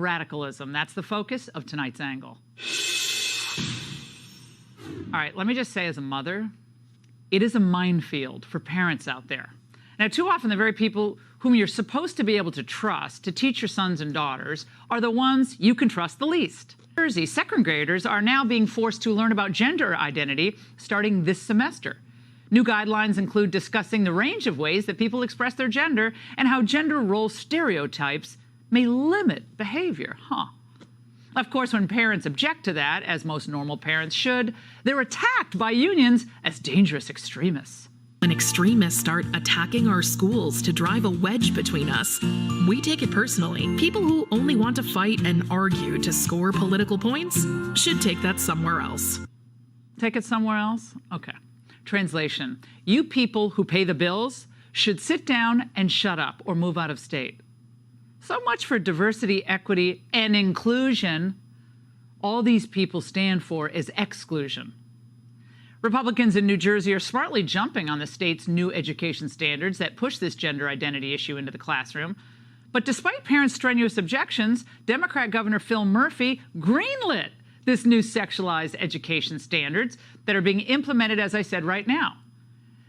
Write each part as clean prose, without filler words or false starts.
radicalism. That's the focus of tonight's angle. All right, let me just say as a mother, it is a minefield for parents out there. Now, too often the very people whom you're supposed to be able to trust to teach your sons and daughters are the ones you can trust the least. In Jersey, second graders are now being forced to learn about gender identity starting this semester. New guidelines include discussing the range of ways that people express their gender and how gender role stereotypes may limit behavior. Of course, when parents object to that, as most normal parents should, they're attacked by unions as dangerous extremists. When extremists start attacking our schools to drive a wedge between us, we take it personally. People who only want to fight and argue to score political points should take that somewhere else. Take it somewhere else? Okay. Translation: you people who pay the bills should sit down and shut up or move out of state. So much for diversity, equity, and inclusion. All these people stand for is exclusion. Republicans in New Jersey are smartly jumping on the state's new education standards that push this gender identity issue into the classroom. But despite parents' strenuous objections, Democrat Governor Phil Murphy greenlit this new sexualized education standards that are being implemented, as I said, right now.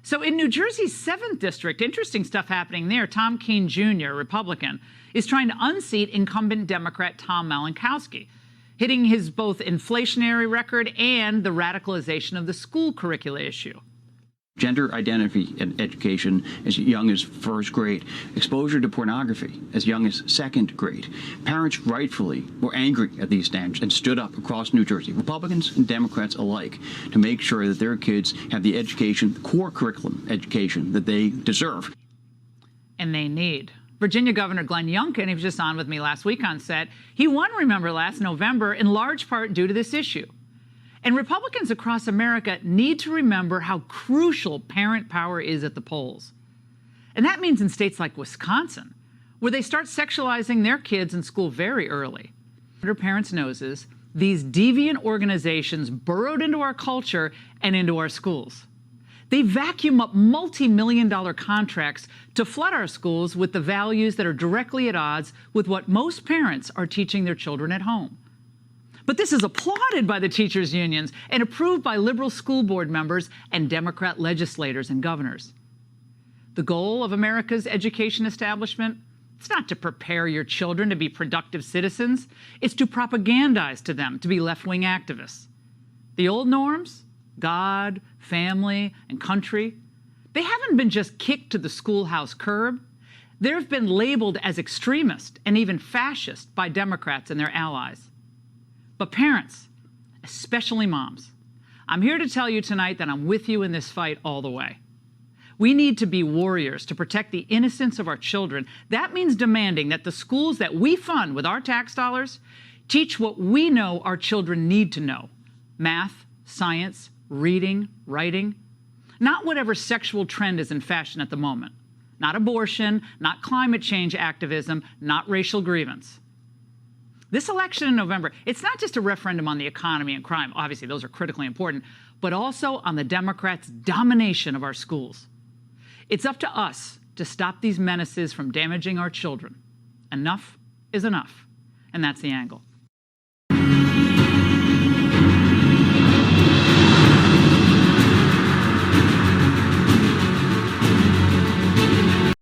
So in New Jersey's 7th district, interesting stuff happening there. Tom Keene Jr., Republican, is trying to unseat incumbent Democrat Tom Malinkowski, hitting his both inflationary record and the radicalization of the school curricula issue. Gender identity in education as young as first grade, exposure to pornography as young as second grade. Parents rightfully were angry at these standards and stood up across New Jersey, Republicans and Democrats alike, to make sure that their kids have the education, core curriculum education that they deserve. And they need. Virginia Governor Glenn Youngkin, he was just on with me last week on set, he won, remember, last November in large part due to this issue. And Republicans across America need to remember how crucial parent power is at the polls. And that means in states like Wisconsin, where they start sexualizing their kids in school very early. Under parents' noses, these deviant organizations burrowed into our culture and into our schools. They vacuum up multi-million-dollar contracts to flood our schools with the values that are directly at odds with what most parents are teaching their children at home. But this is applauded by the teachers' unions and approved by liberal school board members and Democrat legislators and governors. The goal of America's education establishment, it's not to prepare your children to be productive citizens. It's to propagandize to them to be left-wing activists. The old norms, God, family, and country, they haven't been just kicked to the schoolhouse curb. They've been labeled as extremist and even fascist by Democrats and their allies. But parents, especially moms, I'm here to tell you tonight that I'm with you in this fight all the way. We need to be warriors to protect the innocence of our children. That means demanding that the schools that we fund with our tax dollars teach what we know our children need to know: math, science, reading, writing, not whatever sexual trend is in fashion at the moment, not abortion, not climate change activism, not racial grievance. This election in November, it's not just a referendum on the economy and crime. Obviously, those are critically important, but also on the Democrats' domination of our schools. It's up to us to stop these menaces from damaging our children. Enough is enough, and that's the angle.